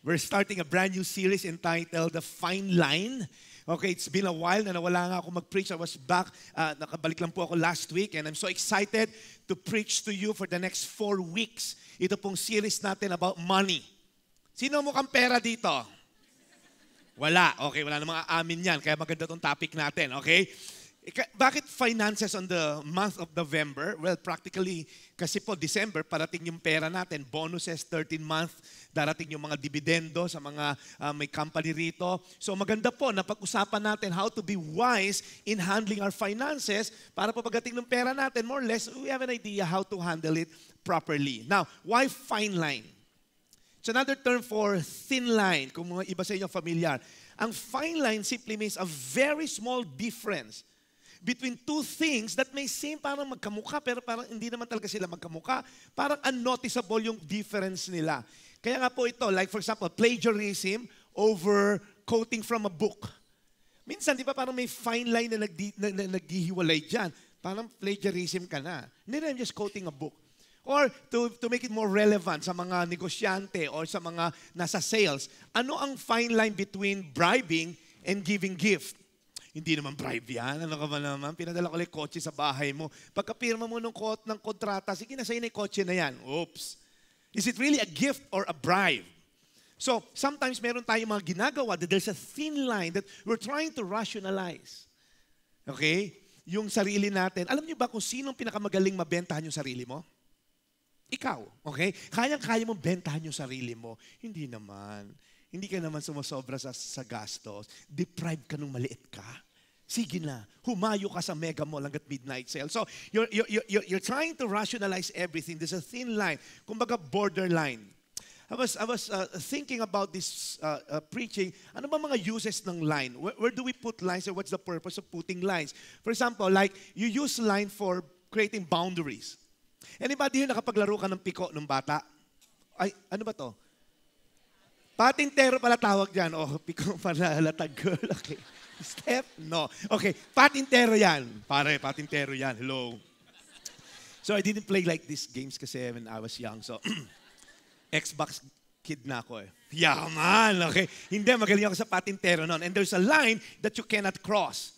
We're starting a brand new series entitled The Fine Line. Okay, it's been a while na nawala nga ako mag-preach. I was back, nakabalik lang po ako last week and I'm so excited to preach to you for the next 4 weeks. Ito pong series natin about money. Sino mukhang pera dito? Wala. Okay, wala namang aamin yan. Kaya maganda tong topic natin, okay? Bakit finances on the month of November? Well, practically, kasi po December, parating yung pera natin. Bonuses, 13th month, darating yung mga dividendo sa mga may company rito. So maganda po na pag-usapan natin how to be wise in handling our finances para po pagdating ng pera natin, more or less, we have an idea how to handle it properly. Now, why fine line? It's another term for thin line, kung mga iba sa inyo familiar. Ang fine line simply means a very small difference between two things that may seem parang magkamukha, pero parang hindi naman talaga sila magkamukha. Parang unnoticeable yung difference nila. Kaya nga po ito, like for example, plagiarism over quoting from a book. Minsan, di ba parang may fine line na naghihiwalay dyan. Parang plagiarism ka na. Hindi na just quoting a book. Or to make it more relevant sa mga negosyante or sa mga nasa sales, ano ang fine line between bribing and giving gift? Hindi naman bribe yan. Ano ka ba naman? Pinadala ko lang kotse sa bahay mo. Pagkapirma mo ng kontrata, sige na sa'yo na yung kotse na yan. Oops. Is it really a gift or a bribe? So, sometimes meron tayong mga ginagawa that there's a thin line that we're trying to rationalize. Okay? Yung sarili natin. Alam niyo ba kung sinong pinakamagaling mabentahan yung sarili mo? Ikaw. Okay? Kayang-kaya mong bentahan yung sarili mo. Hindi naman. Hindi ka naman sumasobra sa gastos. Deprive ka nung maliit ka. Sige na, humayo ka sa mega mall hanggat midnight sale. So, you're trying to rationalize everything. There's a thin line. Kumbaga, borderline. I was thinking about this preaching. Ano ba mga uses ng line? Where do we put lines and what's the purpose of putting lines? For example, like, you use line for creating boundaries. Anybody yung nakapaglaro ka ng piko ng bata? Ay, ano ba to? Patintero pala tawag dyan. Oh, piko pala, latag girl. Okay. Step? No. Okay, patintero yan. Pare, patintero yan. Hello. So I didn't play like these games kasi when I was young. So, Xbox kid na ako eh. Yeah, man. Okay. Hindi, magaling ako sa patintero noon. And there's a line that you cannot cross.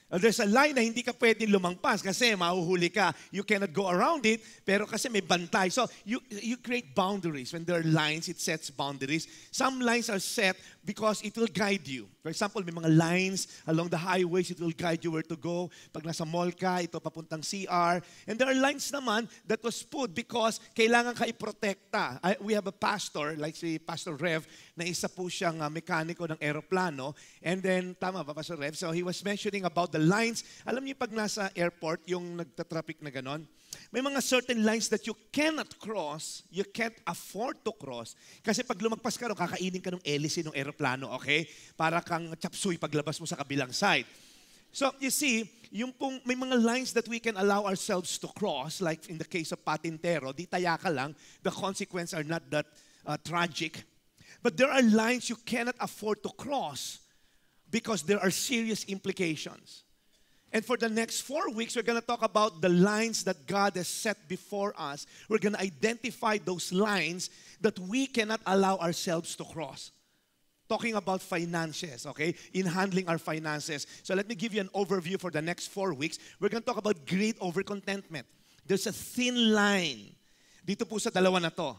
There's a line na hindi ka pwedeng lumangpas kasi mahuhuli ka. You cannot go around it, pero kasi may bantay. So, you create boundaries. When there are lines, it sets boundaries. Some lines are set because it will guide you. For example, may mga lines along the highways, it will guide you where to go. Pag nasa mall ka, ito papuntang CR. And there are lines naman that was put because kailangan ka iprotekta. We have a pastor, like si Pastor Rev, na isa po siyang mekaniko ng eroplano. And then, tama ba, Pastor Rev? So he was mentioning about the lines. Alam niyo pag nasa airport, yung nagtatraffic na ganon, may mga certain lines that you cannot cross, you can't afford to cross. Kasi pag lumagpas ka, kakainin ka ng hélice ng eroplano, okay? Para kang chapsuy paglabas mo sa kabilang side. So, you see, yung pong, may mga lines that we can allow ourselves to cross, like in the case of patintero, di taya ka lang, the consequences are not that tragic. But there are lines you cannot afford to cross because there are serious implications. And for the next 4 weeks, we're going to talk about the lines that God has set before us. We're going to identify those lines that we cannot allow ourselves to cross. Talking about finances, okay? In handling our finances. So let me give you an overview for the next 4 weeks. We're going to talk about greed over contentment. There's a thin line dito po sa dalawa na to.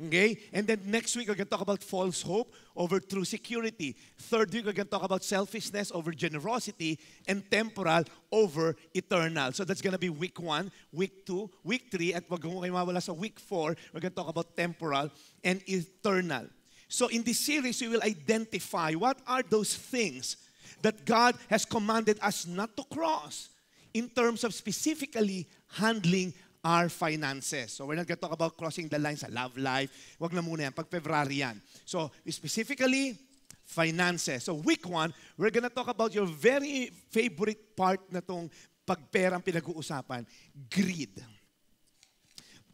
Okay? And then next week, we're going to talk about false hope over true security. Third week, we're going to talk about selfishness over generosity and temporal over eternal. So that's going to be week 1, week 2, week 3, at wag mo kayo mawala sa week 4, we're going to talk about temporal and eternal. So in this series, we will identify what are those things that God has commanded us not to cross in terms of specifically handling our finances. So we're not going to talk about crossing the line sa love life. Wag na muna yan. Pag February yan. So specifically, finances. So week 1, we're going to talk about your very favorite part na tong pagperang pinag-uusapan, greed.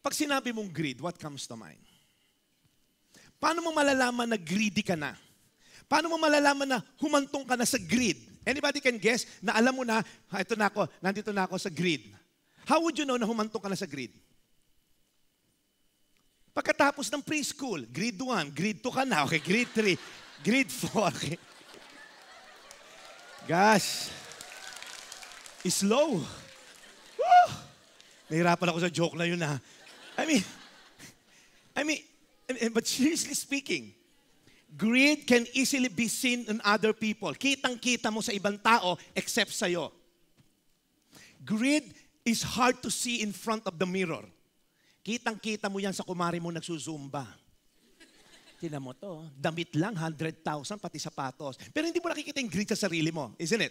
Pag sinabi mong greed, what comes to mind? Paano mo malalaman na greedy ka na? Paano mo malalaman na humantong ka na sa greed? Anybody can guess na alam mo na, ito na ako, nandito na ako sa greed. How would you know na humantong ka na sa greed? Pagkatapos ng preschool, grade 1, grade 2 ka na, okay, grade 3, grade 4, okay. Gosh, slow. Woo! Nahirapan ako sa joke na yun, ha. I mean, but seriously speaking, greed can easily be seen in other people. Kitang-kita mo sa ibang tao except sa'yo. Greed is hard to see in front of the mirror. Kitang-kita mo yan sa kumari mo nagsusumba. Tingnan mo to, damit lang, 100,000, pati sapatos. Pero hindi mo nakikita yung greed sa sarili mo, isn't it?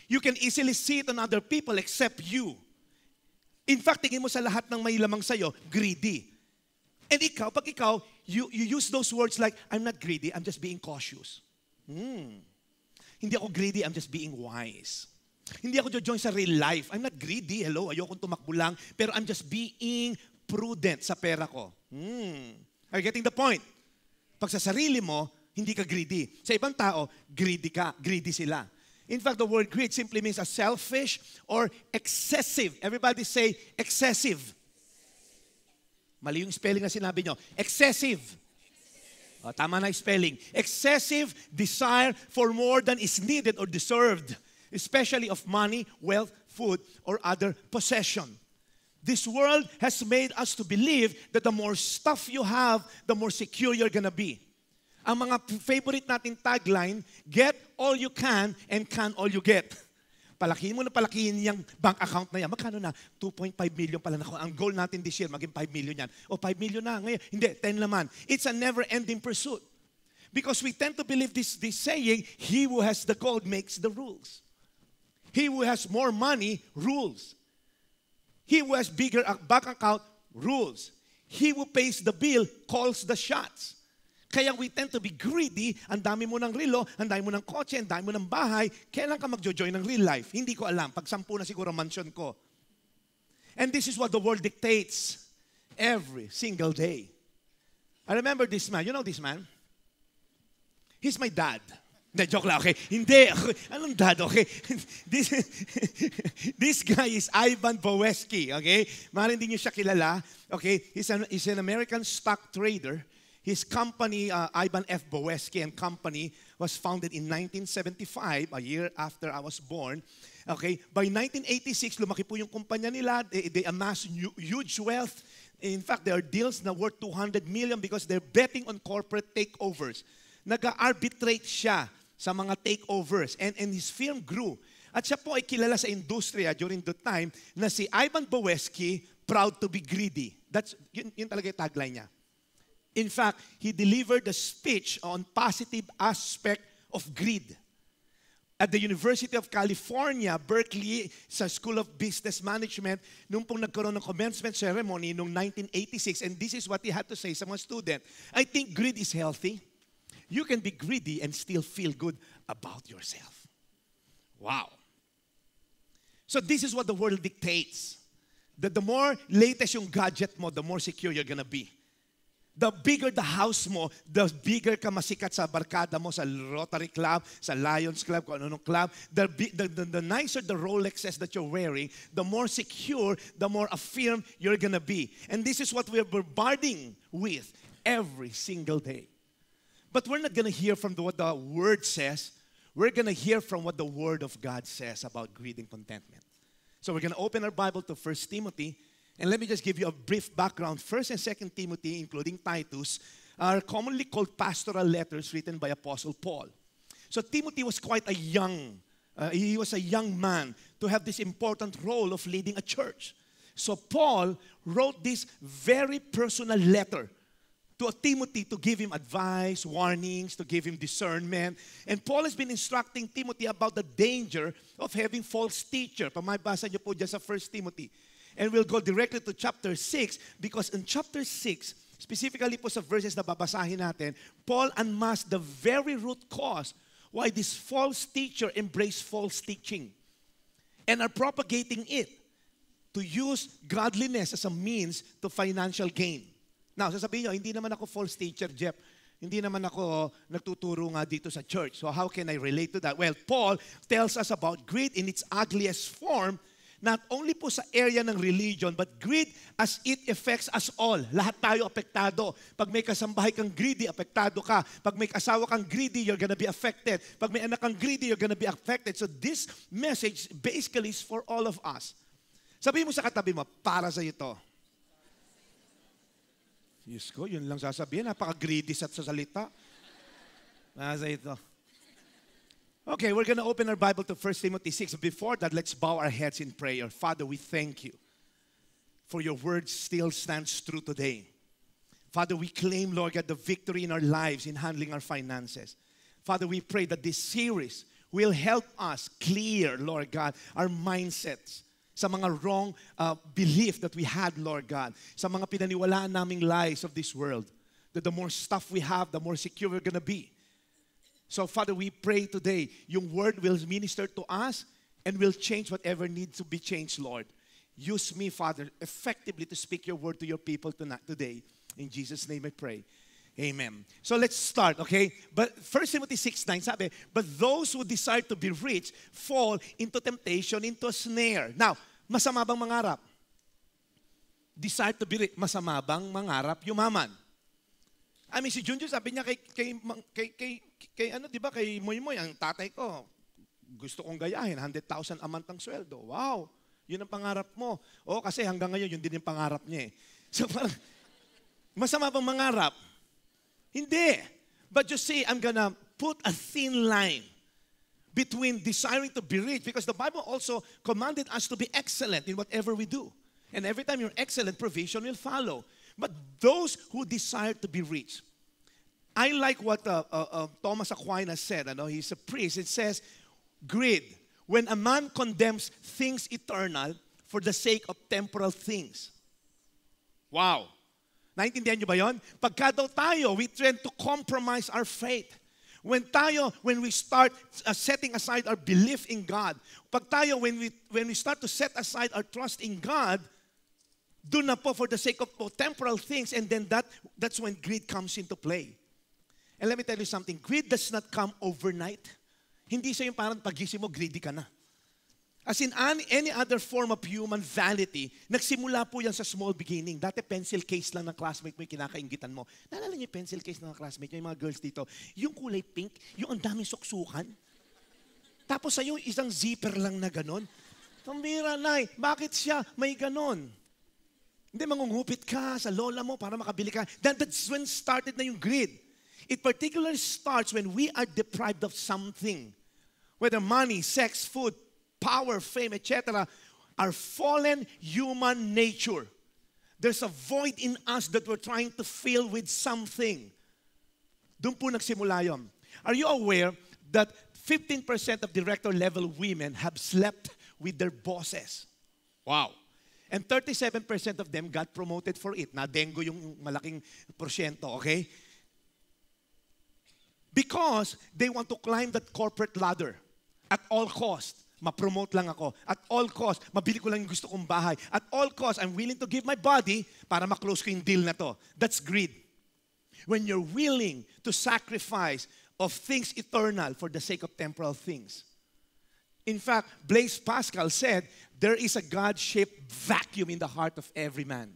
You can easily see it on other people except you. In fact, tingin mo sa lahat ng may lamang sa'yo, greedy. And ikaw, pag ikaw, you use those words like, I'm not greedy, I'm just being cautious. Hindi ako greedy, I'm just being wise. Hindi ako join sa real life. I'm not greedy, hello, ayokong tumakbo lang, pero I'm just being prudent sa pera ko. Are you getting the point? Pag sa sarili mo, hindi ka greedy. Sa ibang tao, greedy ka, greedy sila. In fact, the word greed simply means a selfish or excessive. Everybody say excessive. Mali yung spelling na sinabi nyo. Excessive. Tama na yung spelling. Excessive desire for more than is needed or deserved, especially of money, wealth, food, or other possession. This world has made us to believe that the more stuff you have, the more secure you're gonna be. Ang mga favorite nating tagline, get all you can and can all you get. Palakihin mo na palakihin yung bank account na yan. Magkano na? 2.5 million pala na. Ang goal natin this year, maging 5 million yan. O 5 million na. Ngayon, hindi, 10 naman. It's a never-ending pursuit. Because we tend to believe this saying, he who has the gold makes the rules. He who has more money rules. He who has bigger bank account rules. He who pays the bill calls the shots. Kaya we tend to be greedy. Ang dami mo ng relo, ang dami mo ng kotse, ang dami mo ng bahay. Kailan ka magjo-join ng real life? Hindi ko alam. Pag 10 na siguro mansion ko. And this is what the world dictates every single day. I remember this man. You know this man? He's my dad. Hindi, joke lang, okay? Hindi. Anong dad, okay? This guy is Ivan Boesky, okay? Maaaring hindi niyo siya kilala, okay? He's an American stock trader. His company, Ivan F. Boesky and Company, was founded in 1975, a year after I was born. Okay? By 1986, lumaki po yung kumpanya nila. They amassed huge wealth. In fact, there are deals na worth 200 million because they're betting on corporate takeovers. Nag-arbitrate siya sa mga takeovers. And his firm grew. At siya po ay kilala sa industriya during the time na si Ivan Boesky, proud to be greedy. Yun talaga yung tagline niya. In fact, he delivered a speech on positive aspect of greed. At the University of California, Berkeley, sa School of Business Management, nung pong nagkaroon ng commencement ceremony noong 1986, and this is what he had to say sa mga student. I think greed is healthy. You can be greedy and still feel good about yourself. Wow. So this is what the world dictates. That the more latest yung gadget mo, the more secure you're gonna be. The bigger the house mo, the bigger ka masikat sa barkada mo, sa Rotary Club, sa Lions Club, kung anong club. The nicer the Rolexes that you're wearing, the more secure, the more affirmed you're gonna be. And this is what we're bombarding with every single day. But we're not gonna hear from what the Word says. We're gonna hear from what the Word of God says about greed and contentment. So we're gonna open our Bible to 1 Timothy. And let me just give you a brief background. 1 and 2 Timothy, including Titus, are commonly called pastoral letters written by Apostle Paul. So Timothy was quite a young man to have this important role of leading a church. So Paul wrote this very personal letter to Timothy to give him advice, warnings, to give him discernment. And Paul has been instructing Timothy about the danger of having false teacher. Pamabasa niyo po dyan sa 1 Timothy. And we'll go directly to chapter 6 because in chapter 6, specifically po sa verses na babasahin natin, Paul unmasked the very root cause why this false teacher embraced false teaching and are propagating it to use godliness as a means to financial gain. Now, sasabihin nyo, hindi naman ako false teacher, Jeff. Hindi naman ako nagtuturo nga dito sa church. So how can I relate to that? Well, Paul tells us about greed in its ugliest form not only po sa area ng religion, but greed as it affects us all. Lahat tayo apektado. Pag may kasambahay kang greedy, apektado ka. Pag may asawa kang greedy, you're gonna be affected. Pag may anak kang greedy, you're gonna be affected. So this message basically is for all of us. Sabihin mo sa katabi mo, para sa ito. Diyos ko, yun lang sasabihin. Napaka-greedy sa salita. Para sa ito. Okay, we're going to open our Bible to 1 Timothy 6. Before that, let's bow our heads in prayer. Father, we thank you for your word still stands true today. Father, we claim, Lord God, the victory in our lives in handling our finances. Father, we pray that this series will help us clear, Lord God, our mindsets sa mga wrong belief that we had, Lord God, sa mga pinaniwalaan naming lies of this world, that the more stuff we have, the more secure we're going to be. So, Father, we pray today, yung word will minister to us and will change whatever needs to be changed, Lord. Use me, Father, effectively to speak your word to your people today. In Jesus' name I pray. Amen. So let's start, okay? But 1 Timothy 6:9 sabi, but those who desire to be rich fall into temptation, into a snare. Now, masama bang mangarap? Desire to be rich, masama bang mangarap yumaman? I mean, si Junjun sabi niya kay ano, di ba, kay Moy, ang tatay ko, gusto kong gayahin, 100,000 a month ang sweldo. Wow, yun ang pangarap mo. O, kasi hanggang ngayon, yun din yung pangarap niya eh. So, parang, masama bang mangarap? Hindi. But you see, I'm gonna put a thin line between desiring to be rich, because the Bible also commanded us to be excellent in whatever we do. And every time you're excellent, provision will follow. But those who desire to be rich, I like what Thomas Aquinas said. He's a priest. It says, greed, when a man condemns things eternal for the sake of temporal things. Wow. Naintindihan niyo ba yun? Pagka daw tayo, we tend to compromise our faith. When we start setting aside our belief in God, when we start to set aside our trust in God, do na po for the sake of temporal things, and then that's when greed comes into play. And let me tell you something, greed does not come overnight. Hindi siya yung parang pagising mo, greedy ka na. As in any other form of human vanity, nagsimula po yan sa small beginning. Dati pencil case lang ng classmate mo yung kinakaingitan mo. Naalala niyo yung pencil case ng classmate niyo, yung mga girls dito, yung kulay pink, yung ang daming suksukan. Tapos sa'yo, isang zipper lang na ganon. Pambira, Nay, bakit siya may ganon? Hindi, mangungupit ka sa lola mo para makabili ka. That's when started na yung greed. It particularly starts when we are deprived of something. Whether money, sex, food, power, fame, etc. Our fallen human nature. There's a void in us that we're trying to fill with something. Doon po nagsimula yun. Are you aware that 15% of director-level women have slept with their bosses? Wow. And 37% of them got promoted for it. Na-dengo yung malaking porsyento, okay? Because they want to climb that corporate ladder at all cost. Ma-promote lang ako. At all cost, mabili ko lang yung gusto kong bahay. At all cost, I'm willing to give my body para ma-close ko yung deal na to. That's greed. When you're willing to sacrifice of things eternal for the sake of temporal things. In fact, Blaise Pascal said, there is a God-shaped vacuum in the heart of every man.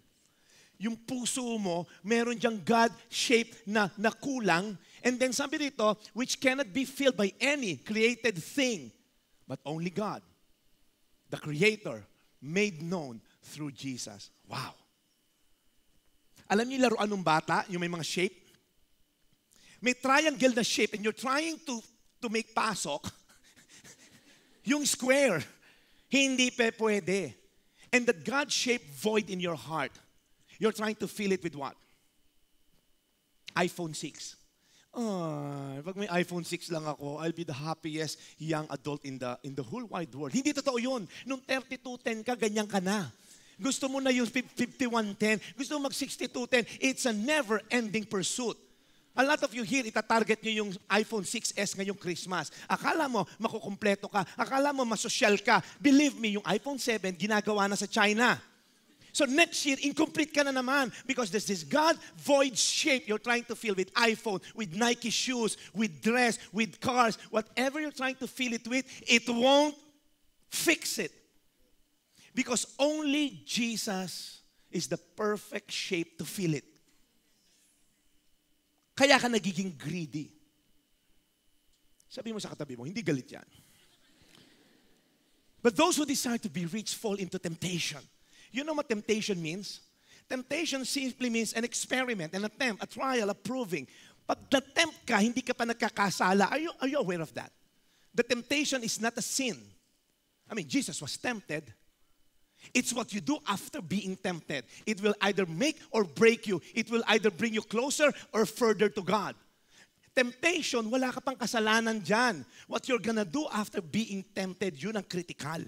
Yung puso mo, meron diyang God-shaped na kulang, and then sabi dito, which cannot be filled by any created thing, but only God, the Creator, made known through Jesus. Wow. Alam niyo laruan ng bata, yung may mga shape? May triangle na shape, and you're trying to make pasok, yung square, hindi pwede. And that God-shaped void in your heart, you're trying to fill it with what? iPhone 6. Pag may iPhone 6 lang ako, I'll be the happiest young adult in the whole wide world. Hindi totoo yun. Nung 3210 ka, ganyan ka na. Gusto mo na yung 5110, gusto mo mag 6210. It's a never-ending pursuit. A lot of you here, itatarget nyo yung iPhone 6S ngayong Christmas. Akala mo, makukumpleto ka. Akala mo, masosyal ka. Believe me, yung iPhone 7, ginagawa na sa China. So next year, incomplete ka na naman because there's this God void shape you're trying to fill with iPhone, with Nike shoes, with dress, with cars. Whatever you're trying to fill it with, it won't fix it. Because only Jesus is the perfect shape to feel it. Kaya ka nagiging greedy. Sabi mo sa katabi mo, hindi galit yan. But those who desire to be rich fall into temptation. You know what temptation means? Temptation simply means an experiment, an attempt, a trial, a proving. Pag na-tempt ka, hindi ka pa nagkakasala. Are you aware of that? The temptation is not a sin. I mean, Jesus was tempted. It's what you do after being tempted. It will either make or break you. It will either bring you closer or further to God. Temptation, wala ka pang kasalanan dyan. What you're gonna do after being tempted, yun ang critical.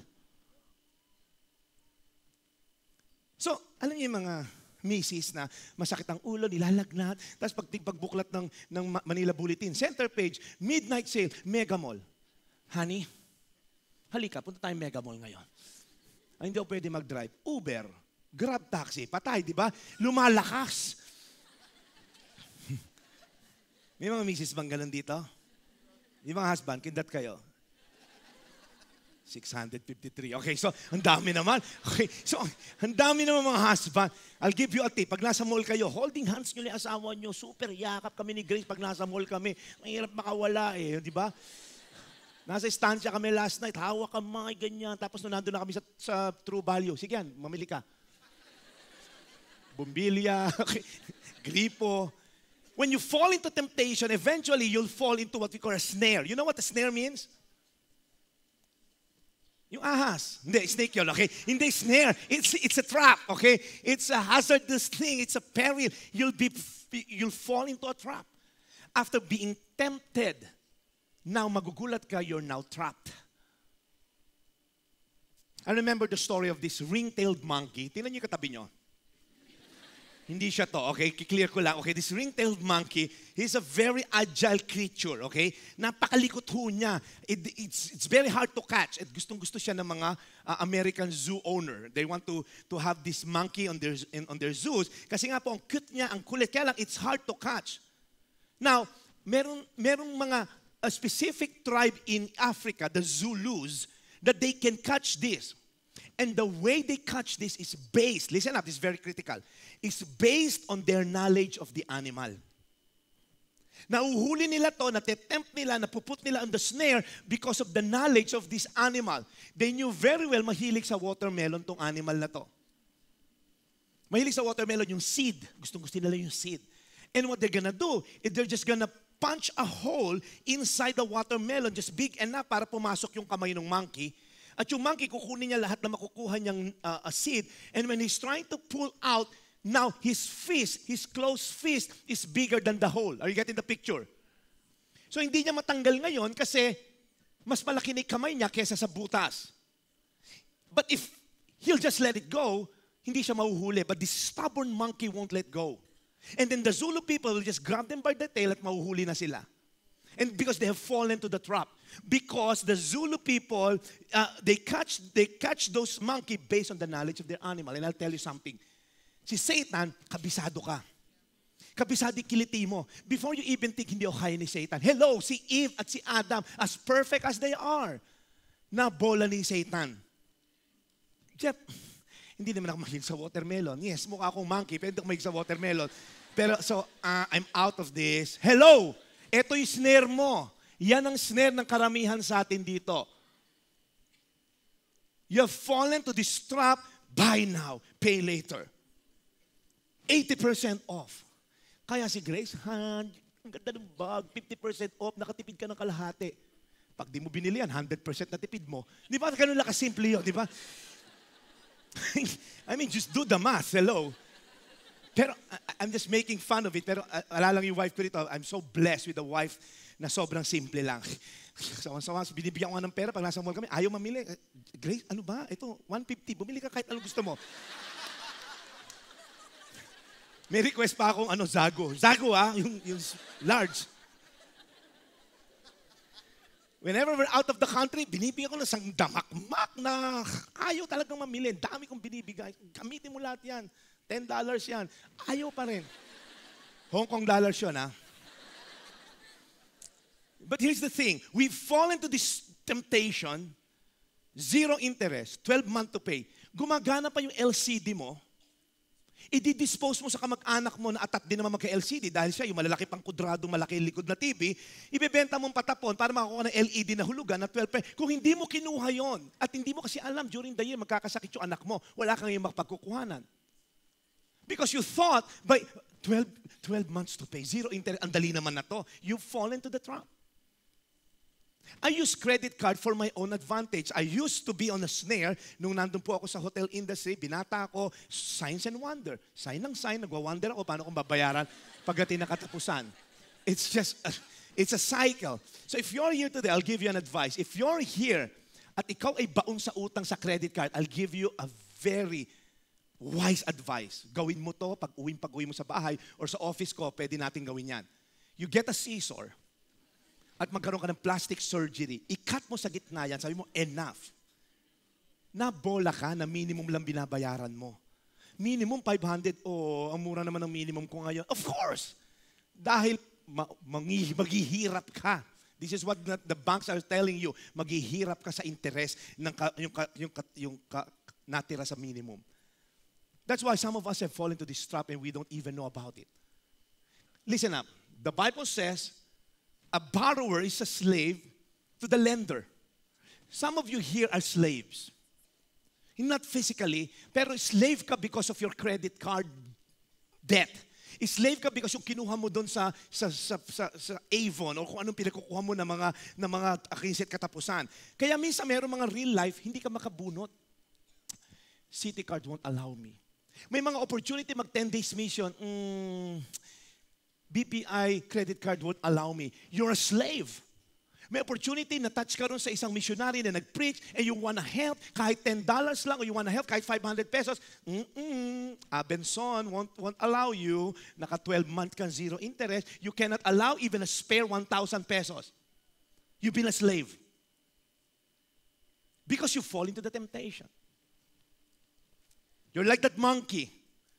So, alam niyo yung mga misis na masakit ang ulo, nilalagnat, tapos pagbuklat ng Manila Bulletin, center page, midnight sale, Mega Mall. Honey, halika, punta tayong Mega Mall ngayon. Ay, hindi ako pwede mag-drive. Uber, Grab taxi, patay, di ba? Lumalakas. May mga misis bang ganun dito? Yung mga husband, kindat kayo. 653. Okay, so ang dami naman. Okay, so ang dami naman mga husband. I'll give you a tip. Pag nasa mall kayo, holding hands nyo yung asawa nyo, super yakap kami ni Grace pag nasa mall kami. Mahirap makawala eh, di ba? Nasa estancia kami last night, hawak kamay, ganyan. Tapos nandun na kami sa True Value. Sige yan, mamili ka. Bumbilya, okay. Gripo. When you fall into temptation, eventually you'll fall into what we call a snare. You know what a snare means? Yung ahas. Hindi, snake yun, okay? Hindi snare. It's a trap, okay? It's a hazardous thing. It's a peril. You'll fall into a trap. After being tempted, now magugulat ka, you're now trapped. I remember the story of this ring-tailed monkey. Tingnan niyo yung katabi niyo. Hindi siya to, okay? Clear ko lang. Okay, this ring-tailed monkey, he's a very agile creature, okay? Napakalikot ho niya. It's very hard to catch. At gustong-gusto siya ng mga American zoo owner. They want to have this monkey on their zoos. Kasi nga po, ang cute niya, ang kulit. Kaya lang, it's hard to catch. Now, merong mga a specific tribe in Africa, the Zulus, that they can catch this. And the way they catch this is based, listen up, this is very critical, is based on their knowledge of the animal. Nauhuli nila to, natetempt nila, napuput nila on the snare because of the knowledge of this animal. They knew very well mahilig sa watermelon tong animal na to. Mahilig sa watermelon yung seed. Gustong-gusto nila yung seed. And what they're gonna do, is they're just gonna punch a hole inside the watermelon, just big enough para pumasok yung kamay ng monkey. At yung monkey, kukunin niya lahat na makukuha niyang seed. And when he's trying to pull out, now his fist, his closed fist, is bigger than the hole. Are you getting the picture? So hindi niya matanggal ngayon kasi mas malaki na yung kamay niya kesa sa butas. But if he'll just let it go, hindi siya mahuhuli. But this stubborn monkey won't let go. And then the Zulu people will just grab them by the tail at mahuhuli na sila. And because they have fallen to the trap. Because the Zulu people, they catch those monkey based on the knowledge of their animal. And I'll tell you something. Si Satan, kabisado ka. Kabisado kiliti mo. Before you even think hindi o kaya ni Satan. Hello, si Eve at si Adam, as perfect as they are, na bola ni Satan. Jeff, hindi naman ako mahilig sa watermelon. Yes, mukha akong monkey, pero hindi ako mahilig sa watermelon. Pero so, I'm out of this. Hello! Ito yung snare mo. Yan ang snare ng karamihan sa atin dito. You have fallen to this trap, buy now, pay later. 80% off. Kaya si Grace, ang ganda ng bag, 50% off, nakatipid ka ng kalahati. Pag di mo binili yan, 100% na tipid mo. Di ba? Ganun lang kasimple yun, di ba? I mean, just do the math. Hello. Pero I'm just making fun of it. Pero alala lang yung wife ko dito, I'm so blessed with a wife na sobrang simple lang. Sawa-sawa, binibigyan ko nga ng pera pag nasa mall kami, ayaw mamili. Grace, ano ba? Ito, 150. Bumili ka kahit anong gusto mo. May request pa akong Zago. Zago yung large. Whenever we're out of the country, binibigyan ko ng isang damakmak na ayaw talagang mamili. Dami kong binibigay. Gamitin mo lahat yan. $10 yan. Ayaw pa rin. Hong Kong dollars yun, ha? But here's the thing. We fall into this temptation, 0 interest, 12 months to pay. gumagana pa yung LCD mo, i-dispose mo sa kamag-anak mo na atat din naman magka-LCD dahil siya yung malalaki pang kudradong malaki likod na TV, ibebenta mong patapon para makakuha ng LED na hulugan na 12 pesos. Kung hindi mo kinuha yon at hindi mo kasi alam during the year magkakasakit yung anak mo, wala kang yung makapagkukuhanan. Because you thought, by 12 months to pay, zero interest, ang dali naman na to, you fall into the trap. I use credit card for my own advantage. I used to be on a snare nung nandun po ako sa hotel industry. Binata ako, signs and wonder. Sign ng sign, nagwa-wonder ako paano kong babayaran pagdating na katapusan. It's a cycle. So if you're here today, I'll give you an advice. If you're here at ikaw ay baon sa utang sa credit card, I'll give you a very wise advice. Gawin mo to pag-uwi mo sa bahay or sa office ko, pwede natin gawin yan. You get a scissor at magkaroon ka ng plastic surgery. I-cut mo sa gitna yan. Sabi mo, enough. Nabola ka na minimum lang binabayaran mo. Minimum 500. Oh, ang mura naman ng minimum ko ngayon. Of course! Dahil maghihirap ka. This is what the banks are telling you. Maghihirap ka sa interest ng yung natira sa minimum. That's why some of us have fallen into this trap and we don't even know about it. Listen up. The Bible says, a borrower is a slave to the lender. Some of you here are slaves. Not physically, pero slave ka because of your credit card debt. Slave ka because yung kinuha mo doon sa Avon o kung anong pinagkukuha mo ng mga akinsit katapusan. Kaya minsan mayroong mga real life, hindi ka makabunot. City card won't allow me. May mga opportunity mag 10 days mission. BPI credit card won't allow me. You're a slave. May opportunity na touch ka ron sa isang missionary na nag-preach and you wanna help kahit $10 lang o you wanna help kahit 500 pesos. Abenson won't allow you. Naka 12-month kang zero interest. You cannot allow even a spare 1,000 pesos. You've been a slave. Because you fall into the temptation. You're like that monkey.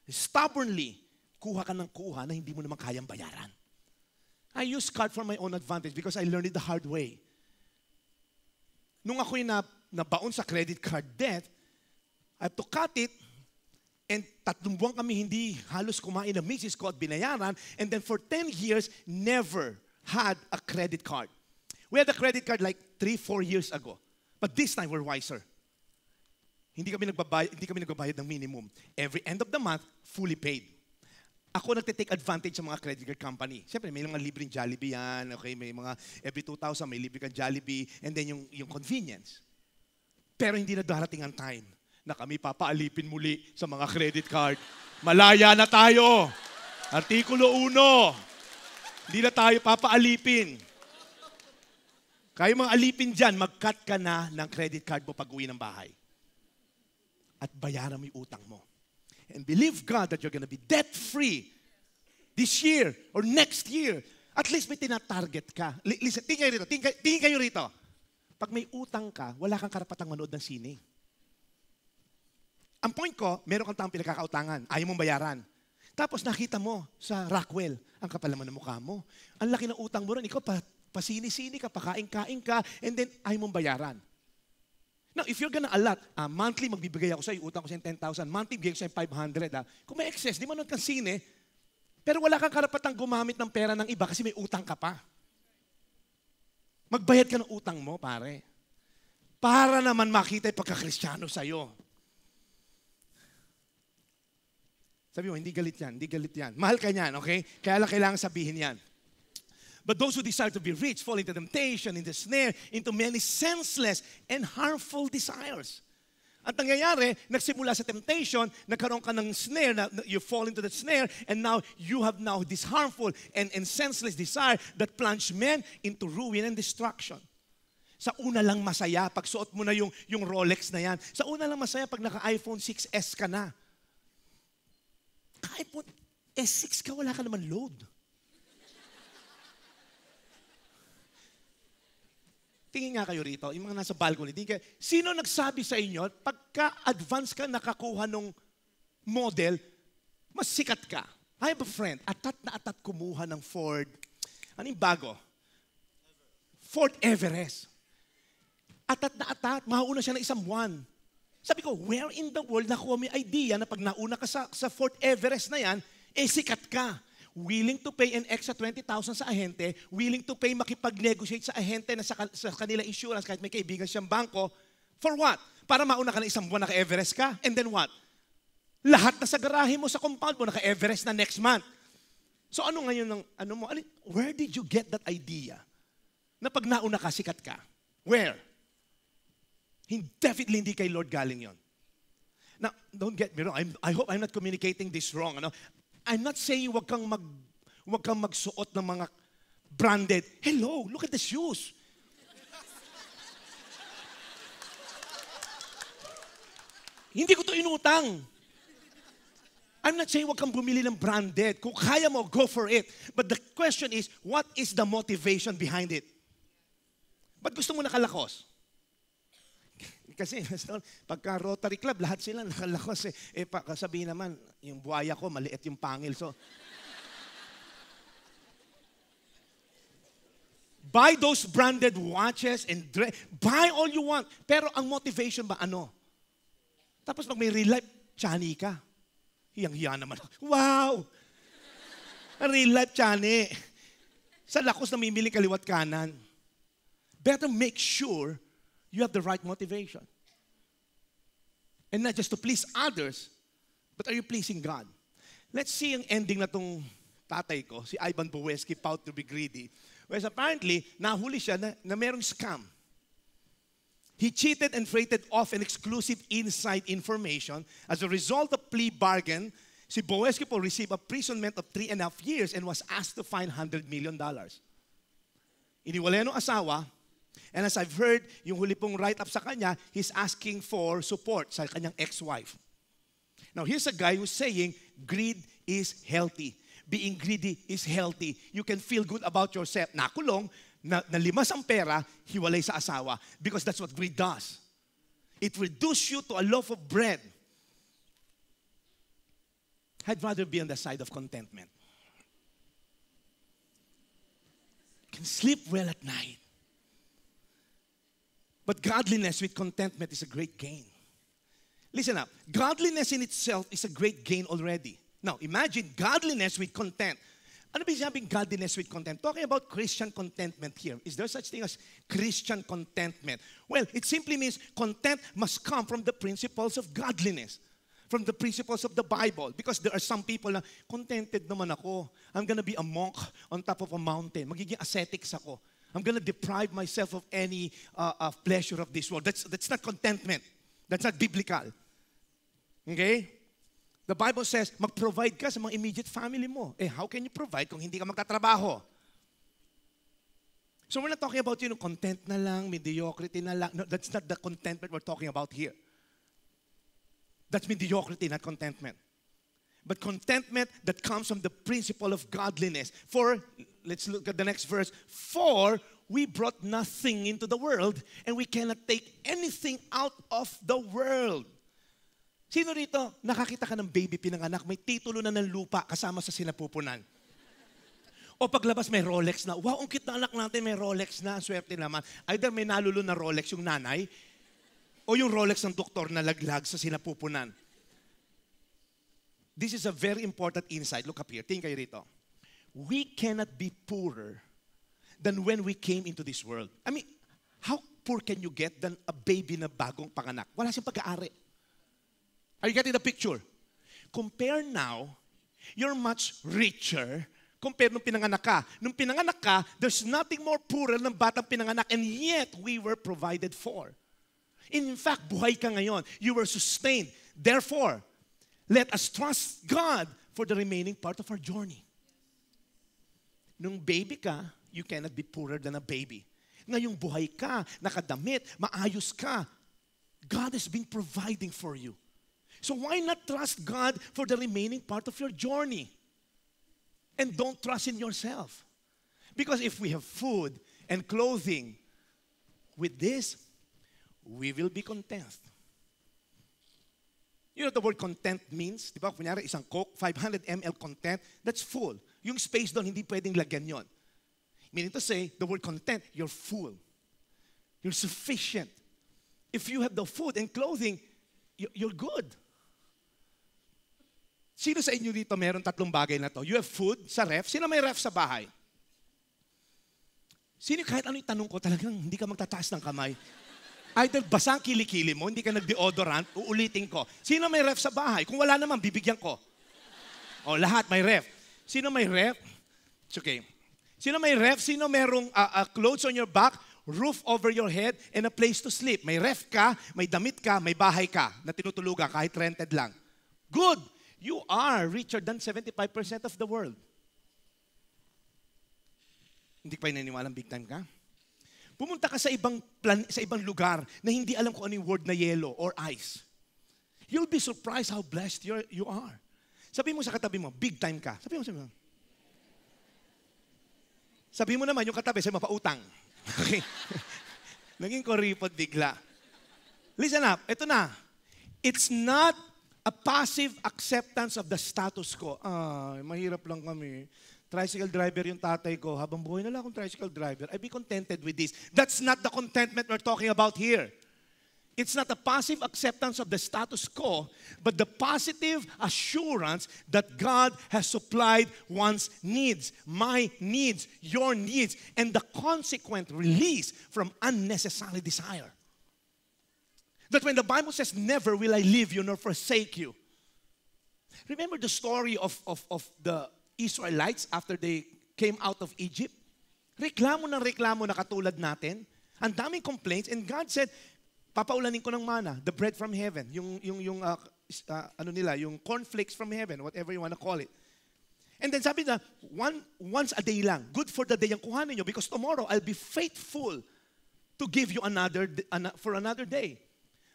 Stubbornly kuha ka ng kuha na hindi mo naman kayang bayaran. I use card for my own advantage because I learned it the hard way. Nung ako'y nabaon sa credit card debt, I have to cut it, and 3 buwan kami hindi halos kumain ng misis ko at binayaran, and then for 10 years, never had a credit card. We had a credit card like 3-4 years ago. But this time, we're wiser. Hindi kami nagbabayad ng minimum. Every end of the month, fully paid. Ako nagte-take advantage sa mga credit card company. Siyempre, may mga libreng Jollibee yan. Okay, may mga every 2,000 may libre kang Jollibee. And then yung convenience. Pero hindi na darating ang time na kami papaalipin muli sa mga credit card. Malaya na tayo. Artikulo 1. Hindi na tayo papaalipin. Kaya mga alipin dyan, mag-cut ka na ng credit card mo pag-uwi ng bahay. At bayaran mo yung utang mo. And believe God that you're going to be debt-free this year or next year. At least may tina-target ka. Listen, tingin kayo rito. Pag may utang ka, wala kang karapatang manood ng sine. Ang point ko, meron kang taong pinagkakautangan. Ayaw mong bayaran. Tapos nakita mo sa Rockwell, ang kapal naman ng mukha mo. Ang laki ng utang mo rin. Ikaw pasini-sini ka, pakain-kain ka, and then ayaw mong bayaran. Now, if you're gonna allot, monthly magbibigay ako sa'yo, utang ko sa'yo 10,000, monthly bigay ko sa'yo 500. Kung may excess, di manood kang sine, pero wala kang karapatang gumamit ng pera ng iba kasi may utang ka pa. Magbayad ka ng utang mo, pare. Para naman makita yung pagkakristyano sa'yo. Sabi mo, hindi galit yan. Mahal ka niyan, okay? Kaya lang kailangan sabihin yan. But those who desire to be rich fall into temptation, into snare, into many senseless and harmful desires. At nangyayari, nagsimula sa temptation, nagkaroon ka ng snare, you fall into the snare, and now you have this harmful and senseless desire that plunge men into ruin and destruction. Sa una lang masaya, pag suot mo na yung Rolex na yan. Sa una lang masaya, pag naka-iPhone 6S ka na. iPhone S6 ka, wala ka naman load. Tingin nga kayo rito, yung mga nasa balcony, sino nagsabi sa inyo, pagka-advance ka nakakuha ng model, mas sikat ka. I have a friend, atat na atat kumuha ng Ford. Ano yung bago? Ford Everest. Atat na atat, mauna siya ng isang buwan. Sabi ko, where in the world nakuha mo yung idea na pag nauna ka sa Fort Everest na yan, sikat ka. Willing to pay an extra 20,000 sa ahente, willing to pay makipag-negotiate sa ahente na sa kanila insurance kahit may kaibigan siyang bangko. For what? Para mauna ka na isang buwan naka-Everest ka? And then what? Lahat na sa garahe mo, sa compound mo, naka-Everest na next month. So ano ngayon ng ano mo? Where did you get that idea? Na pag nauna ka, sikat ka. Where? Definitely hindi kay Lord galing yon. Now, don't get me wrong. I hope I'm not communicating this wrong. Ano? I'm not saying wag kang magsuot ng mga branded. Hello, look at the shoes. Hindi ko to inutang. I'm not saying wag kang bumili ng branded. Kung kaya mo, go for it. But the question is, what is the motivation behind it? Ba't gusto mo nakalakos? Kasi pagka Rotary Club, lahat sila nakalakos. Sabihin naman, yung buhaya ko, maliit yung pangil. So, buy those branded watches and buy all you want. Pero ang motivation ba, ano? Tapos pag may real life, chani ka. Hiyang-hiya naman. Wow! Real life chani. Sa lakos na mimili kaliwat kanan. Better make sure you have the right motivation. And not just to please others, but are you pleasing God? Let's see yung ending na tong tatay ko, si Ivan Boweski, Proud to be Greedy. Whereas apparently, nahuli siya na merong scam. He cheated and freighted off an exclusive inside information. As a result of plea bargain, si Boweski po received imprisonment of 3.5 years and was asked to fine $100 million. Iniwalay ng asawa. And as I've heard, yung huli pong write-up sa kanya, he's asking for support sa kanyang ex-wife. Now, here's a guy who's saying, greed is healthy. Being greedy is healthy. You can feel good about yourself. Nakulong, nalimas ang pera, hiwalay sa asawa. Because that's what greed does. It reduces you to a loaf of bread. I'd rather be on the side of contentment. You can sleep well at night. But godliness with contentment is a great gain. Listen up. Godliness in itself is a great gain already. Now, imagine godliness with content. Ano ba sabing godliness with content? Talking about Christian contentment here. Is there such thing as Christian contentment? Well, it simply means content must come from the principles of godliness. From the principles of the Bible. Because there are some people na, contented naman ako. I'm gonna be a monk on top of a mountain. Magiging ascetics ako. I'm going to deprive myself of any pleasure of this world. That's not contentment. That's not biblical. Okay? The Bible says, mag-provide ka sa mga immediate family mo. How can you provide kung hindi ka magtatrabaho? So we're not talking about, content na lang, mediocrity na lang. No, that's not the contentment we're talking about here. That's mediocrity, not contentment. But contentment that comes from the principle of godliness. For, let's look at the next verse. For we brought nothing into the world and we cannot take anything out of the world. Sino rito, nakakita ka ng baby pinanganak, may titulo na ng lupa kasama sa sinapupunan? O paglabas may Rolex na, wow, ang cute na anak natin, may Rolex na, swerte naman. Either may nalulo na Rolex yung nanay, o yung Rolex ng doktor na laglag sa sinapupunan. This is a very important insight. Look up here. Tingin kayo rito. We cannot be poorer than when we came into this world. I mean, how poor can you get than a baby na bagong panganak? Wala siyang pag-aari. Are you getting the picture? Compare now, you're much richer compare nung pinanganak ka. Nung pinanganak ka, there's nothing more poorer ng batang pinanganak and yet we were provided for. In fact, buhay ka ngayon. You were sustained. Therefore, let us trust God for the remaining part of our journey. Nung baby ka, you cannot be poorer than a baby. Ngayong buhay ka, nakadamit, maayos ka. God has been providing for you. So why not trust God for the remaining part of your journey? And don't trust in yourself. Because if we have food and clothing, with this, we will be content. You know what the word content means? Di ba? Kunyari, isang Coke, 500 ml content, that's full. Yung space doon, hindi pwedeng lagyan yon. Meaning to say, the word content, you're full. You're sufficient. If you have the food and clothing, you're good. Sino sa inyo dito meron tatlong bagay na to? You have food sa ref. Sino may ref sa bahay? Sino kahit ano yung tanong ko, talagang hindi ka magtataas ng kamay. Either basang kilikili mo, hindi ka nag-deodorant, uulitin ko. Sino may ref sa bahay? Kung wala naman, bibigyan ko. O, lahat may ref. Sino may ref? It's okay. Sino may ref? Sino merong clothes on your back, roof over your head, and a place to sleep? May ref ka, may damit ka, may bahay ka na tinutulugan kahit rented lang. Good! You are richer than 75% of the world. Hindi pa naniniwalang big time ka? Pumunta ka sa ibang lugar na hindi alam kung ano yung word na yellow or ice. You'll be surprised how blessed you are. Sabi mo sa katabi mo, big time ka. Sabi mo. Sabi mo naman, yung katabi, sabi mo, pautang. Okay? Naging koripot bigla. Listen up, ito na. It's not a passive acceptance of the status quo. Mahirap lang kami. Tricycle driver yung tatay ko. Habang buhay na lang akong tricycle driver, I'd be contented with this. That's not the contentment we're talking about here. It's not a passive acceptance of the status quo, but the positive assurance that God has supplied one's needs, my needs, your needs, and the consequent release from unnecessary desire. That when the Bible says, never will I leave you nor forsake you. Remember the story of the Israelites after they came out of Egypt? Reklamo na katulad natin. Ang daming complaints, and God said, papaulanin ko ng mana, the bread from heaven, yung cornflakes from heaven, whatever you want to call it. And then sabi na, once a day lang, good for the day ang kuhanin nyo, because tomorrow I'll be faithful to give you for another day.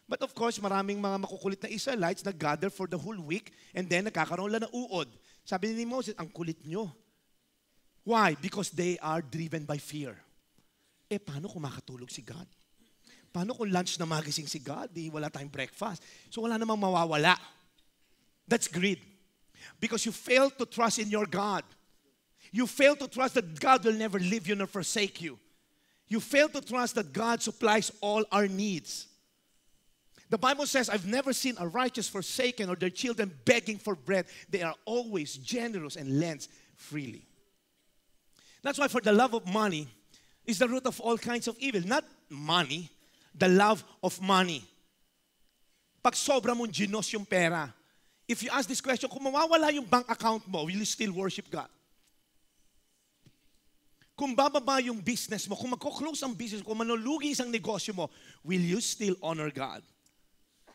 But of course, maraming mga makukulit na Israelites nag-gather for the whole week, and then nagkakaroon lang ng uod. Sabi ni Moses, ang kulit nyo. Why? Because they are driven by fear. Paano kung makatulog si God? Paano kung lunch na magising si God? Wala tayong breakfast. So wala namang mawawala. That's greed. Because you fail to trust in your God. You fail to trust that God will never leave you nor forsake you. You fail to trust that God supplies all our needs. The Bible says, I've never seen a righteous forsaken or their children begging for bread. They are always generous and lends freely. That's why for the love of money is the root of all kinds of evil. Not money, the love of money. Pag sobra mong ginos yung pera, if you ask this question, kung mawawala yung bank account mo, will you still worship God? Kung bababa yung business mo, kung magko-close ang business, kung manulugi isang negosyo mo, will you still honor God?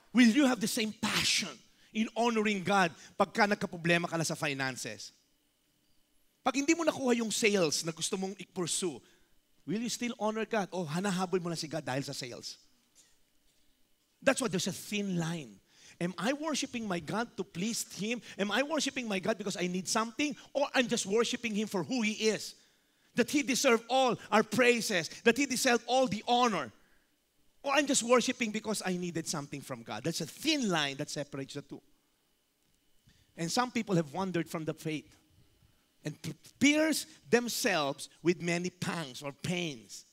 Will you have the same passion in honoring God pagka nagkaproblema ka na sa finances? Pag hindi mo nakuha yung sales na gusto mong i-pursue, will you still honor God? O hanahabol mo na si God dahil sa sales? That's why there's a thin line. Am I worshiping my God to please Him? Am I worshiping my God because I need something? Or I'm just worshiping Him for who He is? That He deserves all our praises. That He deserves all the honor. Or I'm just worshiping because I needed something from God. That's a thin line that separates the two. And some people have wandered from the faith and pierced themselves with many pangs or pains.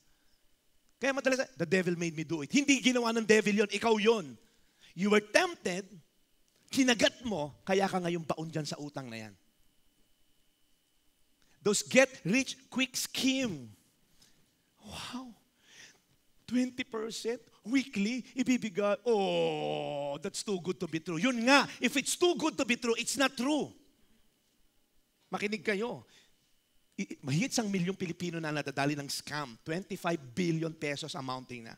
Kaya madalas, the devil made me do it. Hindi ginawa ng devil yon, ikaw yon. You were tempted, kinagat mo, kaya ka ngayon baon dyan sa utang na yan. Those get-rich-quick scheme. Wow. 20% weekly, ibibigay. Oh, that's too good to be true. Yun nga, if it's too good to be true, it's not true. Makinig kayo. Mahigit 1 milyong Pilipino na nadadali ng scam. 25 billion pesos amounting na.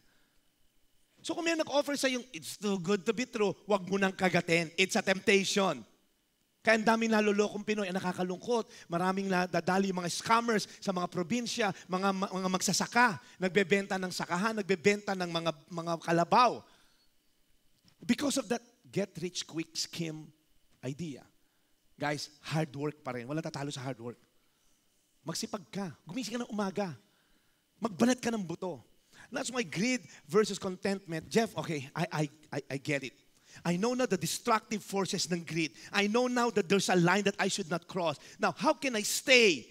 So kung may nag-offer sa yung, it's too good to be true, wag mo nang kagatin. It's a temptation. Kaya ang daming nalulokong Pinoy, ang nakakalungkot. Maraming nadadali mga scammers sa mga probinsya, mga magsasaka, nagbebenta ng sakahan, nagbebenta ng mga kalabaw. Because of that get-rich-quick scheme idea. Guys, hard work pa rin. Wala tatalo sa hard work. Magsipag ka. Gumising ka ng umaga. Magbanat ka ng buto. That's why greed versus contentment. Jeff, okay, I get it. I know now the destructive forces ng greed. I know now that there's a line that I should not cross. Now, how can I stay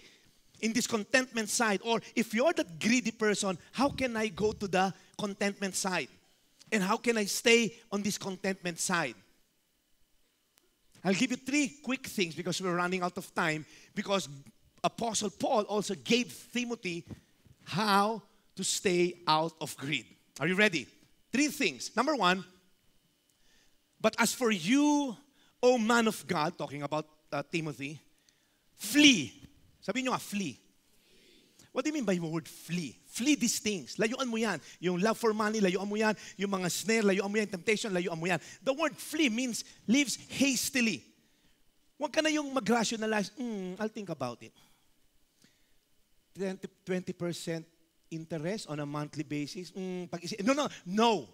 in this contentment side? Or if you're that greedy person, how can I go to the contentment side? And how can I stay on this contentment side? I'll give you 3 quick things because we're running out of time. Because Apostle Paul also gave Timothy how to stay out of greed. Are you ready? 3 things. Number 1, but as for you, O man of God, talking about Timothy, flee. Sabihin nyo nga, flee. What do you mean by the word flee? Flee these things. Layuan mo yan. Yung love for money, layuan mo yan. Yung mga snare, layuan mo yan. Temptation, layuan mo yan. The word flee means lives hastily. Huwag ka na yung mag-rationalize, I'll think about it. 20% interest on a monthly basis. No.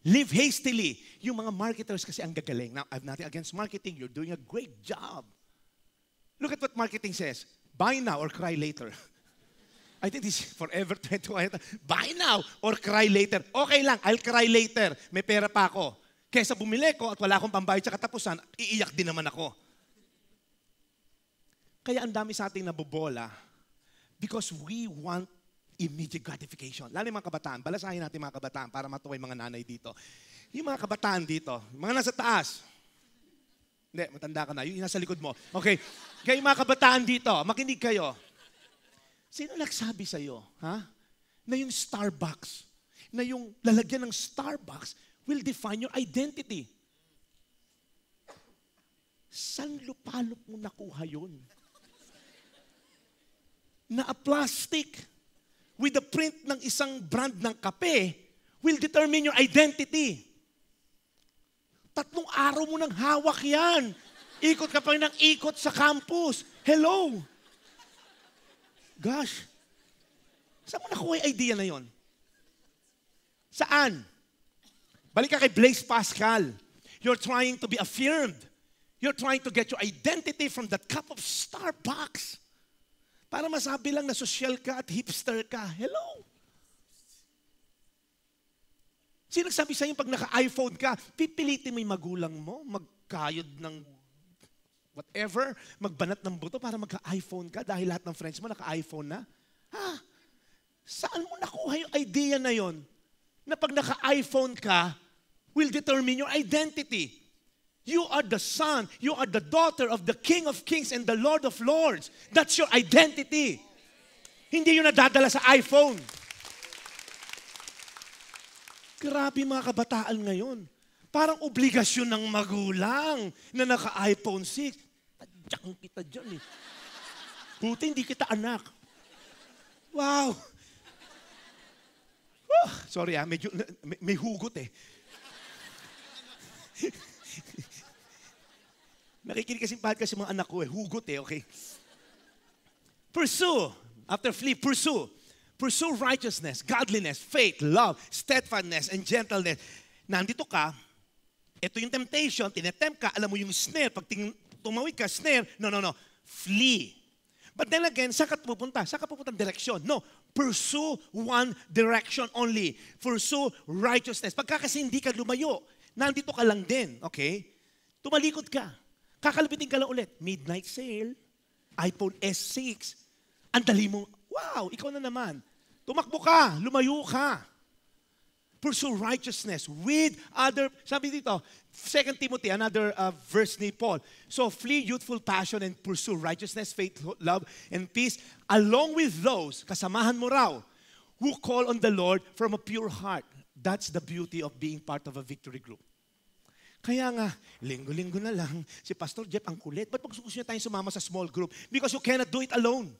Live hastily. Yung mga marketers kasi ang gagaling. Now, I'm not against marketing. You're doing a great job. Look at what marketing says. Buy now or cry later. I think this is forever 21. Buy now or cry later. Okay lang, I'll cry later. May pera pa ako. Kesa bumili ko at wala akong pambayad sa katapusan, iiyak din naman ako. Kaya ang dami sa ating nabobola because we want immediate gratification. Lalo yung mga kabataan. Balasahin natin mga kabataan para matuwa yung mga nanay dito. Yung mga kabataan dito, mga nasa taas. Hindi, matanda ka na. Yung nasa likod mo. Okay. Kaya yung mga kabataan dito, makinig kayo. Sino nagsabi sa'yo, na yung Starbucks, na yung lalagyan ng Starbucks will define your identity? San lupalop mo nakuha yun? Na a plastic with the print ng isang brand ng kape will determine your identity. 3 araw mo nang hawak yan. Ikot ka pa ng ikot sa campus. Hello! Gosh, saan mo nakuha yung idea na yon? Saan? Balik ka kay Blaise Pascal. You're trying to be affirmed. You're trying to get your identity from that cup of Starbucks. Para masabi lang na social ka at hipster ka. Hello? Sino nagsabi sa'yo pag naka-iPhone ka, pipilitin mo yung magulang mo, magkayod ng whatever, magbanat ng buto para magka-iPhone ka dahil lahat ng friends mo naka-iPhone na? Saan mo nakuha yung idea na yon? Na pag naka-iPhone ka, will determine your identity. You are the son, you are the daughter of the King of Kings and the Lord of Lords. That's your identity. Hindi yun nadadala sa iPhone. Grabe mga kabataan ngayon. Parang obligasyon ng magulang na naka-iPhone 6. Tadyakan kita dyan eh. Buti hindi kita anak. Wow. Sorry medyo, may hugot eh. Nakikinig kasi podcast sa mga anak ko eh. Hugot eh, okay? Pursue. After flee, pursue. Pursue righteousness, godliness, faith, love, steadfastness, and gentleness. Nandito ka, ito yung temptation, tinetempt ka, alam mo yung snare, pag tumawid ka, snare, no. Flee. But then again, saan ka pupunta? Saan ka pupunta direksyon? No, pursue one direction only. Pursue righteousness. Pagka kasi hindi ka lumayo, nandito ka lang din, okay? Tumalikod ka. Kakalabitin ka lang ulit. Midnight sale, iPhone S6. Ang dali mo, wow, ikaw na naman. Tumakbo ka, lumayo ka. Pursue righteousness with other, sabi dito, 2 Timothy, another verse ni Paul. So flee youthful passion and pursue righteousness, faith, love, and peace, along with those, kasamahan mo raw, who call on the Lord from a pure heart. That's the beauty of being part of a victory group. Kaya nga, linggo-linggo na lang, si Pastor Jeff ang kulit. Ba't gusto niya tayong sumama sa small group? Because you cannot do it alone.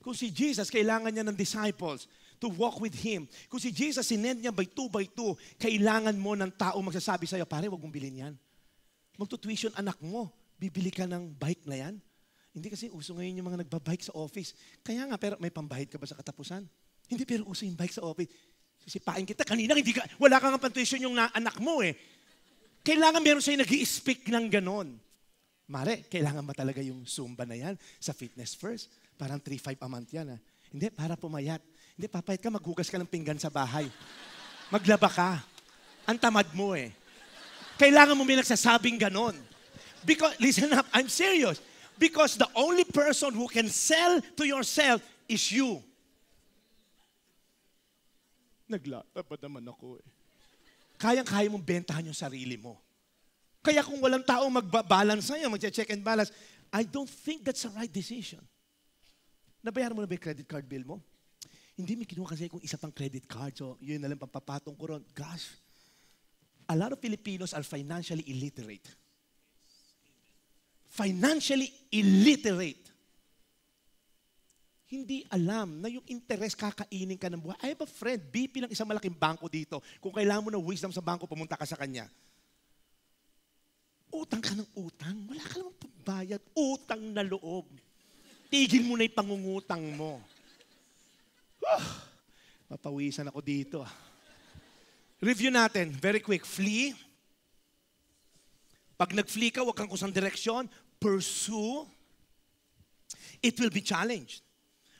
Kung si Jesus, kailangan niya ng disciples to walk with Him. Kung si Jesus, sinend niya by 2 by 2, kailangan mo ng tao magsasabi sa'yo, pare, wag mong bilhin yan. Magtutuition anak mo, bibili ka ng bike na yan. Hindi kasi uso ngayon yung mga nagbabike sa office. Kaya nga, pero may pambahid ka ba sa katapusan? Hindi, pero uso yung bike sa office. Sisipain kita, kanina, wala kang pantuition yung anak mo eh. Kailangan meron sa'yo nag-i-speak ng ganon. Mare, kailangan ba talaga yung Zumba na yan sa Fitness First? Parang 3-5 a month yan. Hindi, para pumayat. Hindi, papayat ka, maghugas ka ng pinggan sa bahay. Maglaba ka. Ang tamad mo eh. Kailangan mo may nagsasabing ganon. Because, listen up, I'm serious. Because the only person who can sell to yourself is you. Naglata pa naman ako eh. kayang-kaya mong bentahan yung sarili mo. Kaya kung walang tao magbabalance sa'yo, mag-check and balance, I don't think that's the right decision. Nabayaran mo na ba yung credit card bill mo? Hindi, may kinuha kasi kung isa pang credit card. So, yun na lang pampapatong ko ron. Gosh, a lot of Filipinos are financially illiterate. Financially illiterate. Hindi alam na yung interest kakainin ka ng buhay. I have a friend, BP ng isang malaking bangko dito. Kung kailangan mo ng wisdom sa bangko, pumunta ka sa kanya. Utang ka ng utang. Wala ka namang pagbayad. Utang na loob. Tigil mo na yung pangungutang mo. Papawisan ako dito. Review natin. Very quick. Flee. Pag nag-flee ka, huwag kang kusang direksyon. Pursue. It will be challenged.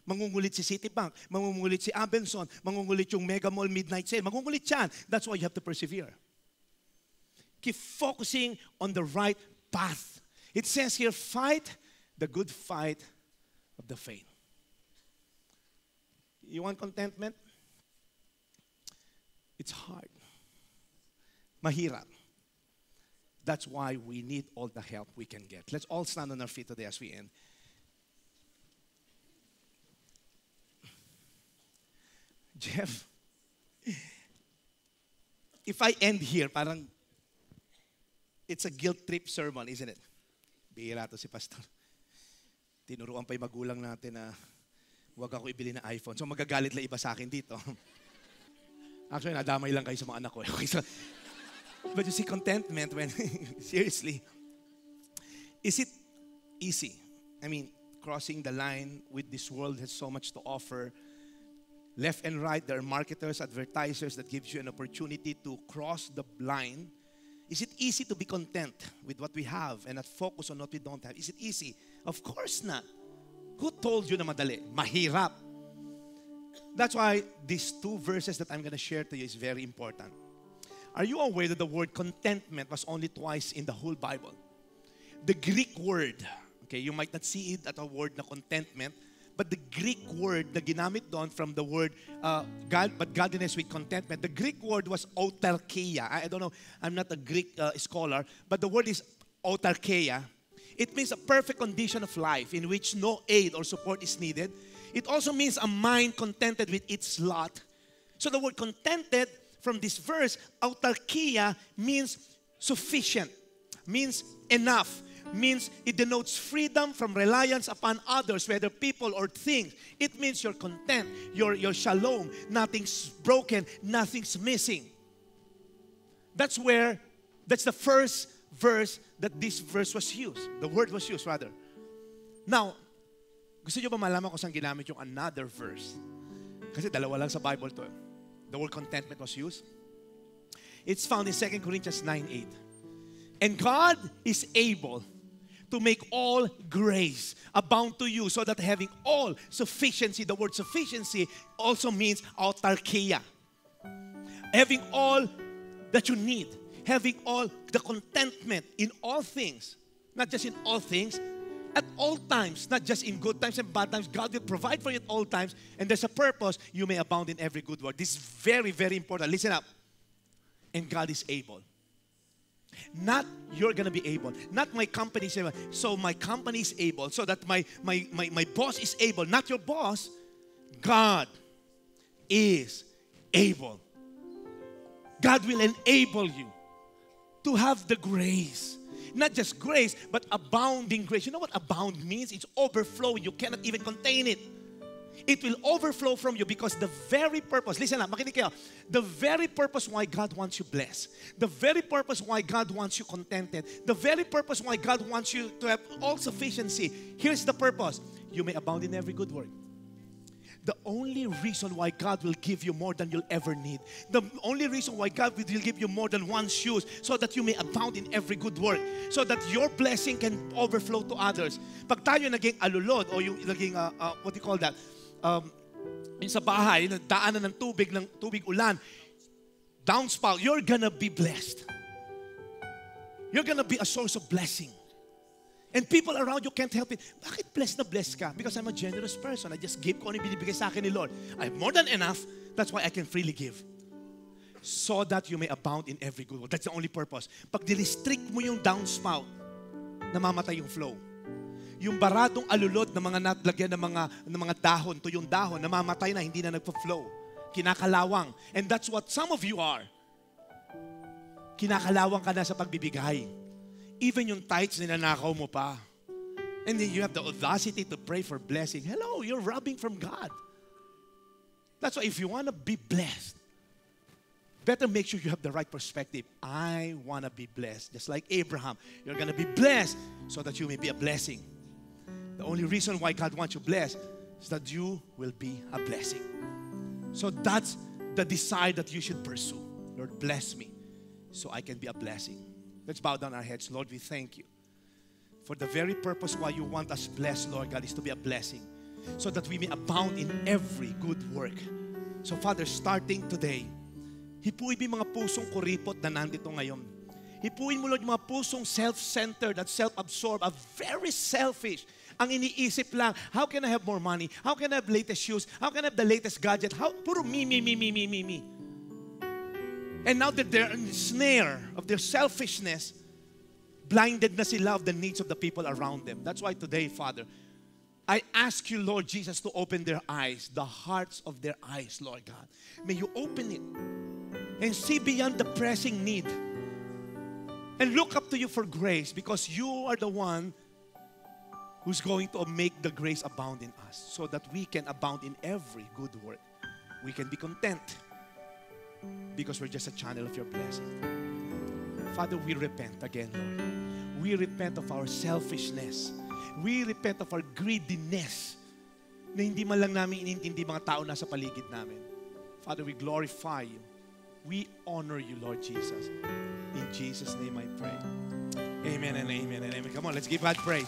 Mangungulit si Citibank, mangungulit si Abenson, mangungulit yung Mega Mall Midnight Sale. Mangungulit yan. That's why you have to persevere. Keep focusing on the right path. It says here, fight the good fight of the faith. You want contentment? It's hard. Mahirap. That's why we need all the help we can get. Let's all stand on our feet today as we end. Jeff, if I end here, parang it's a guilt trip sermon, isn't it? Bihira to si Pastor. Tinuruan pa yung magulang natin na huwag ako ibili na iPhone. So magagalit lang iba sa akin dito. Actually, nadamay lang kayo sa mga anak ko. Okay, so, but you see contentment when, seriously, is it easy? I mean, crossing the line with this world has so much to offer. Left and right, there are marketers, advertisers that gives you an opportunity to cross the line. Is it easy to be content with what we have and not focus on what we don't have? Is it easy? Of course not. Who told you na madali? Mahirap. That's why these two verses that I'm going to share to you is very important. Are you aware that the word contentment was only twice in the whole Bible? The Greek word, okay, you might not see it at a word na contentment, but the Greek word na ginamit doon from the word but godliness with contentment, the Greek word was autarkeia. I don't know, I'm not a Greek scholar, but the word is autarkeia. It means a perfect condition of life in which no aid or support is needed. It also means a mind contented with its lot. So the word contented from this verse, autarkeia, means sufficient, means enough, means it denotes freedom from reliance upon others, whether people or things. It means you're content, you're shalom, nothing's broken, nothing's missing. That's the first verse that this verse was used. The word was used, rather. Now, gusto nyo ba malaman kung saan ginamit yung another verse? Kasi dalawa lang sa Bible to. The word contentment was used. It's found in 2 Corinthians 9:8. And God is able to make all grace abound to you, so that having all sufficiency, the word sufficiency also means autarkeia. Having all that you need, having all the contentment in all things, not just in all things, at all times, not just in good times and bad times. God will provide for you at all times, and there's a purpose. You may abound in every good work. This is very, very important. Listen up. And God is able. Not you're going to be able. Not my company is able. So my company is able. So that my boss is able. Not your boss. God is able. God will enable you to have the grace. Not just grace, but abounding grace. You know what abound means? It's overflowing. You cannot even contain it. It will overflow from you because the very purpose, listen up, makinig kayo, the very purpose why God wants you blessed, the very purpose why God wants you contented, the very purpose why God wants you to have all sufficiency, here's the purpose. You may abound in every good work. The only reason why God will give you more than you'll ever need, the only reason why God will give you more than one shoes, so that you may abound in every good work, so that your blessing can overflow to others. Pag tayo naging alulod, o yung naging, what do you call that? Yung sa bahay, daanan ng tubig ulan, downspout, you're gonna be blessed. You're gonna be a source of blessing. And people around you can't help it. Bakit blessed na blessed ka? Because I'm a generous person. I just give ko ano yung binibigay sa akin ni Lord. I have more than enough. That's why I can freely give. so that you may abound in every good work. That's the only purpose. Pag direstrict mo yung downspout, namamatay yung flow. Yung baradong alulod na mga natlagyan ng mga dahon, to yung dahon, namamatay na, hindi na nagpa-flow. Kinakalawang. And that's what some of you are. Kinakalawang ka na sa pagbibigay. Even yung tithes, ninanakaw mo pa. And then you have the audacity to pray for blessing. Hello, you're robbing from God. That's why if you want to be blessed, better make sure you have the right perspective. I want to be blessed. Just like Abraham, you're going to be blessed so that you may be a blessing. The only reason why God wants you blessed is that you will be a blessing. So that's the desire that you should pursue. Lord, bless me so I can be a blessing. Let's bow down our heads. Lord, we thank you for the very purpose why you want us blessed, Lord God, is to be a blessing so that we may abound in every good work. So Father, starting today, hipuin mo yung mga pusong kuripot na nandito ngayon. Hipuin mo, Lord, yung mga pusong self-centered at self-absorbed, very selfish. Ang iniisip lang, how can I have more money? How can I have latest shoes? How can I have the latest gadget? Puro me. And now that they're in the snare of their selfishness, blinded na sila of the needs of the people around them. That's why today, Father, I ask you, Lord Jesus, to open their eyes, the hearts of their eyes, Lord God. May you open it and see beyond the pressing need and look up to you for grace, because you are the one who's going to make the grace abound in us so that we can abound in every good work. We can be content because we're just a channel of your blessing. Father, we repent again, Lord. We repent of our selfishness. We repent of our greediness na hindi man lang namin inintindi mga tao na sa paligid namin. Father, we glorify you. We honor you, Lord Jesus. In Jesus' name I pray. Amen and amen and amen. Come on, let's give God praise.